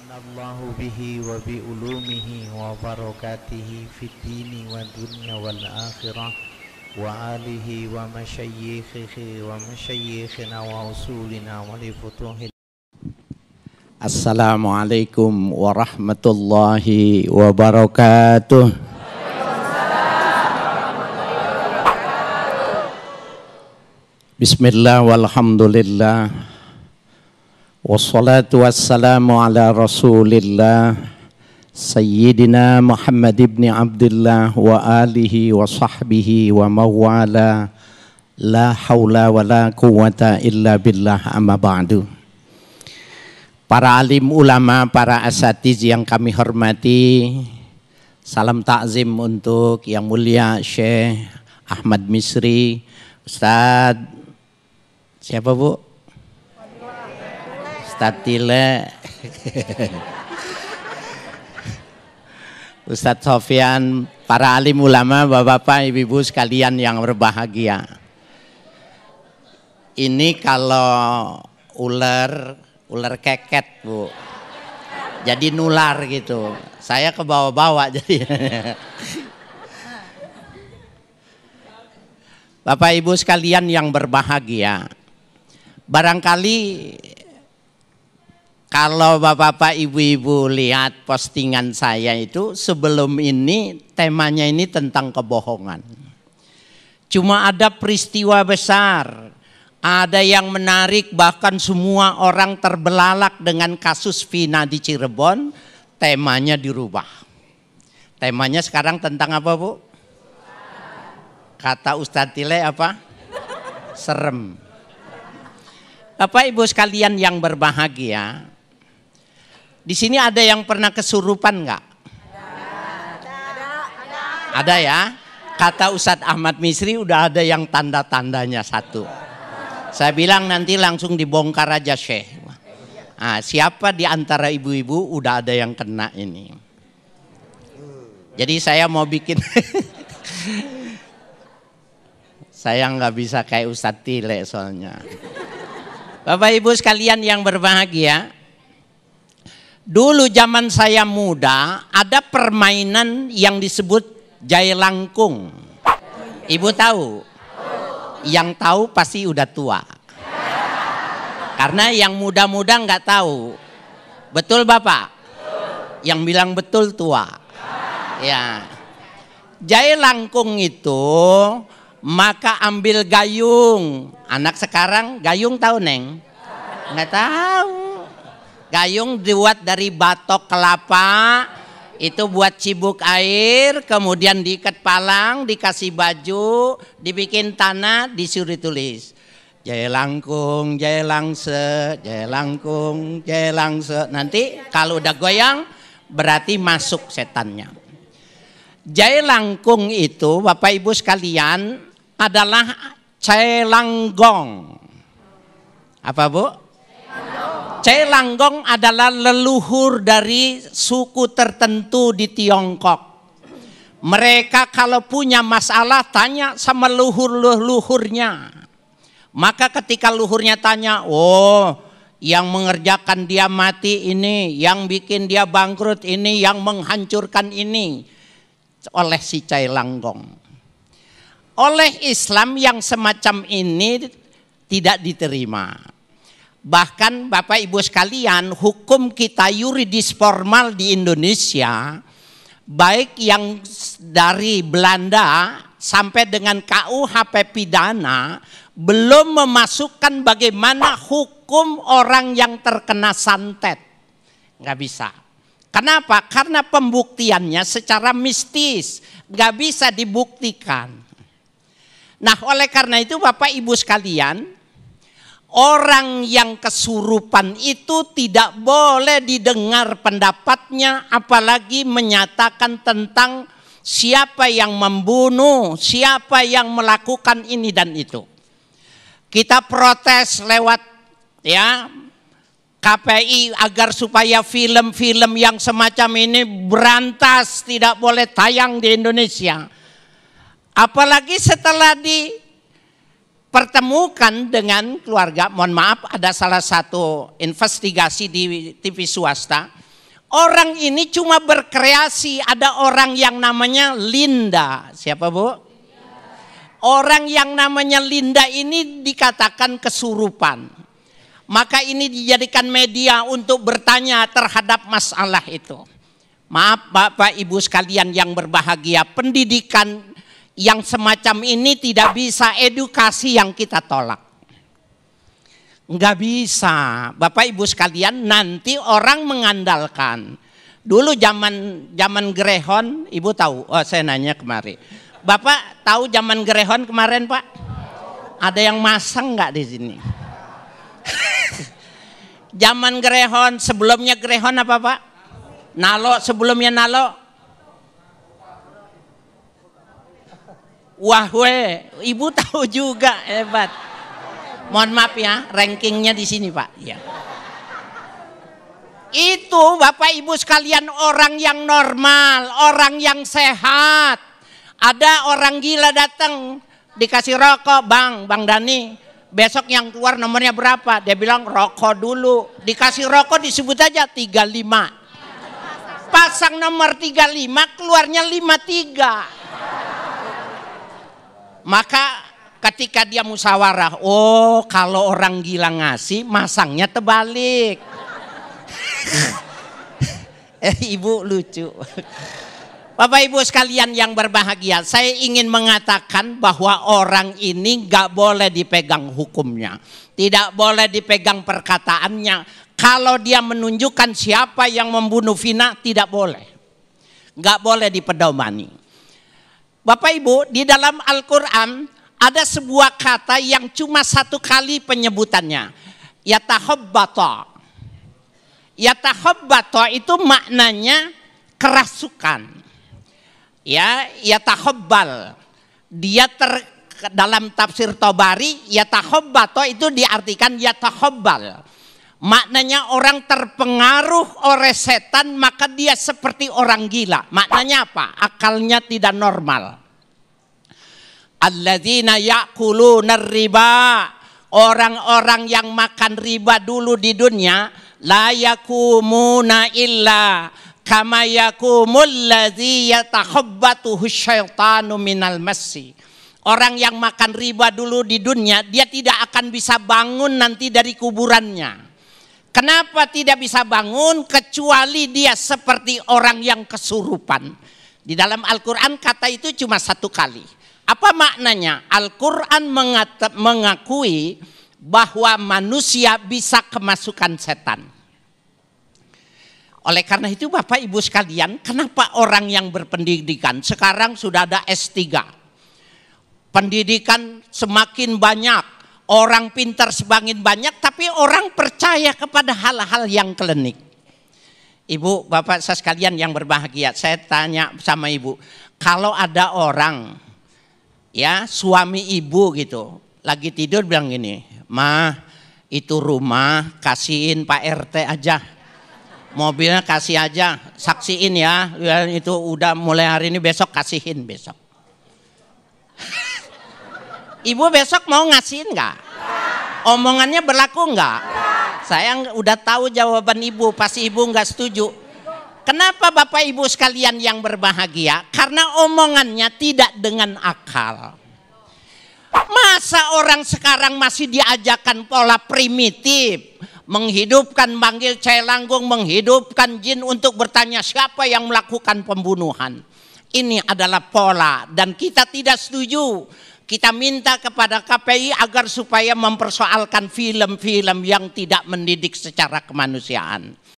الله به وبعلومه وبركاته في الدين والدنيا والآخرة وآله ومشايخنا وأصولنا ولفتوح. Assalamualaikum warahmatullahi wabarakatuh. Bismillah walhamdulillah. Wassalatu wassalamu ala rasulillah Sayyidina Muhammad ibn Abdullah wa alihi wa sahbihi wa mawala. La hawla wa la quwwata illa billah, amma ba'du. Para alim ulama, para asatiz yang kami hormati, salam takzim untuk yang mulia Syekh Ahmad Misri, Ustadz siapa Bu? Ustadz Tile, Ustadz Sofyan, para alim ulama, bapak-bapak, ibu-ibu sekalian yang berbahagia. Ini kalau ular keket Bu, jadi nular gitu. Saya ke bawah-bawah jadi. Bapak Ibu sekalian yang berbahagia, barangkali kalau bapak-bapak ibu-ibu lihat postingan saya itu sebelum ini temanya ini tentang kebohongan. Cuma ada peristiwa besar, ada yang menarik, bahkan semua orang terbelalak dengan kasus Vina di Cirebon, temanya dirubah. Temanya sekarang tentang apa Bu? Kata Ustadz Tile apa? Serem. Bapak Ibu sekalian yang berbahagia, di sini ada yang pernah kesurupan nggak? Ada ya. Kata Ustadz Ahmad Misri udah ada yang tanda-tandanya satu. Saya bilang nanti langsung dibongkar aja Syekh. Nah, siapa di antara ibu-ibu udah ada yang kena ini? Jadi saya mau bikin. Saya nggak bisa kayak Ustadz Tile soalnya. Bapak Ibu sekalian yang berbahagia, dulu zaman saya muda ada permainan yang disebut jailangkung. Ibu tahu? Yang tahu pasti udah tua. Karena yang muda-muda nggak tahu. Betul Bapak? Yang bilang betul tua. Ya. Jailangkung itu maka ambil gayung. Anak sekarang gayung tahu Neng? Nggak tahu. Gayung dibuat dari batok kelapa, itu buat cibuk air, kemudian diikat palang, dikasih baju, dibikin tanah, disuruh tulis jaya langkung, jaya langse, jaya langkung, jaya langse. Nanti kalau udah goyang berarti masuk setannya. Jaya langkung itu Bapak Ibu sekalian adalah celanggong. Apa Bu? Celanggong adalah leluhur dari suku tertentu di Tiongkok. Mereka kalau punya masalah tanya sama luhur-luhurnya. Maka ketika luhurnya tanya, oh yang mengerjakan dia mati ini, yang bikin dia bangkrut ini, yang menghancurkan ini, oleh si celanggong. Oleh Islam yang semacam ini tidak diterima. Bahkan Bapak Ibu sekalian, hukum kita yuridis formal di Indonesia, baik yang dari Belanda sampai dengan KUHP pidana, belum memasukkan bagaimana hukum orang yang terkena santet. Nggak bisa. Kenapa? Karena pembuktiannya secara mistis, nggak bisa dibuktikan. Nah, oleh karena itu Bapak Ibu sekalian, orang yang kesurupan itu tidak boleh didengar pendapatnya, apalagi menyatakan tentang siapa yang membunuh, siapa yang melakukan ini dan itu. Kita protes lewat ya KPI agar supaya film-film yang semacam ini berantas, tidak boleh tayang di Indonesia. Apalagi setelah dipertemukan dengan keluarga, mohon maaf ada salah satu investigasi di TV swasta, Orang ini cuma berkreasi. Ada orang yang namanya Linda. Siapa, Bu? Orang yang namanya Linda ini dikatakan kesurupan. Maka ini dijadikan media untuk bertanya terhadap masalah itu. Maaf Bapak Ibu sekalian yang berbahagia, pendidikan yang semacam ini tidak bisa edukasi yang kita tolak. Nggak bisa. Bapak Ibu sekalian, nanti orang mengandalkan. Dulu zaman Grehon, Ibu tahu? Oh, saya nanya kemarin. Bapak tahu zaman Grehon kemarin, Pak? Ada yang masang nggak di sini? Zaman Grehon, sebelumnya Grehon apa, Pak? Nalo, sebelumnya Nalo. Wahwe, Ibu tahu juga, hebat. Mohon maaf ya, rankingnya di sini, Pak. Ya. Itu Bapak Ibu sekalian orang yang normal, orang yang sehat. Ada orang gila datang, dikasih rokok, Bang Dani. Besok yang keluar nomornya berapa? Dia bilang rokok dulu. Dikasih rokok disebut aja 35. Pasang nomor 35, keluarnya 53. Maka ketika dia musyawarah, oh kalau orang gila ngasih, masangnya terbalik. Ibu lucu. Bapak Ibu sekalian yang berbahagia, saya ingin mengatakan bahwa orang ini gak boleh dipegang hukumnya. Tidak boleh dipegang perkataannya. Kalau dia menunjukkan siapa yang membunuh Vina, tidak boleh. Gak boleh dipedomani. Bapak Ibu, di dalam Al-Quran ada sebuah kata yang cuma satu kali penyebutannya. Yatahobbata. Yatahobbata itu maknanya kerasukan. Ya, yatahobbal. Dia dalam tafsir Tabari, yatahobbata itu diartikan yatahobbal. Maknanya orang terpengaruh oleh setan, maka dia seperti orang gila. Maknanya apa? Akalnya tidak normal. Alladzina ya'kuluna riba. Orang-orang yang makan riba dulu di dunia, la yakumuna illa kama yakumul ladzi yatakhabbatuhu syaitanu minal massi. Orang yang makan riba dulu di dunia, dia tidak akan bisa bangun nanti dari kuburannya. Kenapa tidak bisa bangun? Kecuali dia seperti orang yang kesurupan. Di dalam Al-Quran kata itu cuma satu kali. Apa maknanya? Al-Quran mengakui bahwa manusia bisa kemasukan setan. Oleh karena itu Bapak Ibu sekalian, kenapa orang yang berpendidikan sekarang sudah ada S3? Pendidikan semakin banyak, orang pintar semakin banyak, tapi orang percaya kepada hal-hal yang klinik. Ibu, Bapak saya sekalian yang berbahagia, saya tanya sama Ibu, kalau ada orang, ya suami Ibu gitu, lagi tidur bilang gini, "Ma, itu rumah kasihin Pak RT aja. Mobilnya kasih aja, saksiin ya, itu udah mulai hari ini, besok kasihin besok." Ibu besok mau ngasihin nggak? Omongannya berlaku nggak? Saya udah tahu jawaban Ibu, pasti Ibu nggak setuju. Kenapa Bapak Ibu sekalian yang berbahagia? Karena omongannya tidak dengan akal. Masa orang sekarang masih diajarkan pola primitif, menghidupkan manggil celanggung, menghidupkan jin untuk bertanya siapa yang melakukan pembunuhan. Ini adalah pola dan kita tidak setuju. Kita minta kepada KPI agar supaya mempersoalkan film-film yang tidak mendidik secara kemanusiaan.